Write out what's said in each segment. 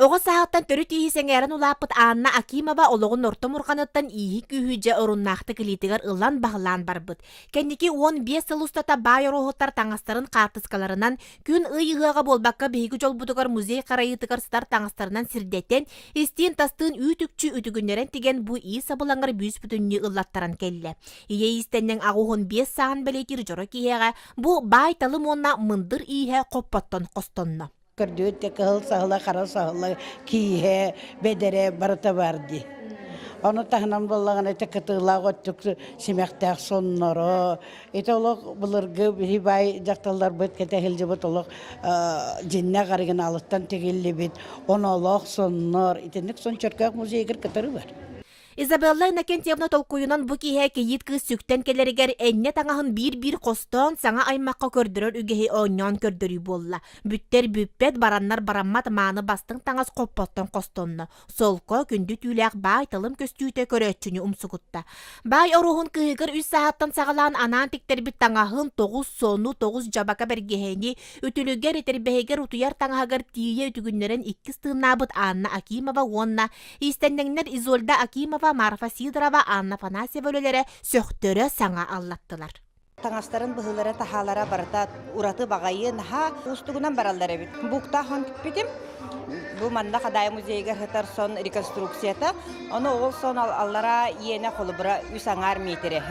Оҕо саһаттан төрү тиһисэҥээрэн улааппыт Анна Акимова олоҕун ортом урханыттан иһи күһүжэ оруннаахты кылиитыгар ылан баһылаан барбыт. Кэнники 15 сыл устата баай ороһуттар таҥастарын хаартыскаларынан күн ыйыһыаға болбакка биһиги жолбутугар музей карайытыгар сытар таҥастарынан сирдеттен истиин тастыын үүтүкчү үтүгүннерен тиген бу ии сабылаңар бүүс бүтүннү ыллаттаран келле. Ие истеннен агуһун 5 саан белетир жоро киһиэҕэ бу баай талым онна мындыр ииһэ хоппоттон костонно. Көрдүөт кыл сahıла кара сahıла киһэ бедере барыта барди. Оны тахнан боллаган эте кытыла готтук симяктак сонноро. Эте олог булыргы бай жакталар бит кете хилжебет олог жинне гарыгын алыттан тегилли бит. Оны олог соннор. Итенник сон чөркөк музейгер кытыры бар. Изабелла Иннокентьевна толкуюнан бу киһэ кийит кыз сүктен келеригер энне таңаһын бир костон саңа аймакка көрдөрөр үгэһи оонньоон көрдөрүй буолла. Бүттер бүппет бараннар бараммат мааны бастың таңас коппоттон костонно. Солко күндү түүлээх баай тылым көстүүтө көрөөччүнү умсугутта. Баай оруһун кыһыгар 3 сааттан сагалаан анаан тиктербит таңаһын 9 сону 9 жабака бергеһени үтүлүгер итербеһигер утуяр таңаһагар тиийэ үтүгүннерен 2 стыыннаабыт Анна Акимова уонна истеннеңнер Изольда Акимова Марфа Сидорова, Анна Афанасьева өлелері сөқтөрі саңа аллаттылар. Таңастарын бұғылары тахалара барыта ураты бағайы наха устугунан бараллары бит. Бұқта хон күппетім. Бұл манда қадай музейге хытар сон реконструкцията. Оны оғыл сон аллара иене қолыбыра үсаңар метері.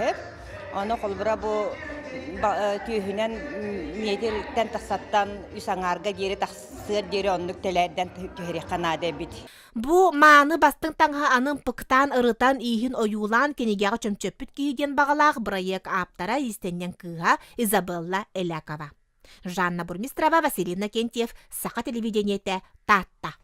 Оны қолыбыра бұл түйінен метеліктен тақсаттан үсаңарға дері тақсыр дері онлық төлерден түйірі қанады бит. Бу мааны бастың таңға анын пықтан ырытан иһин оюлан кенегеға чөмчөппүт киһиден бағалақ бұрайек аптара истеннен кыға Изабелла Элякова. Жанна Бурмистрова, Василий Иннокентьев, Саха телевидениете, Татта.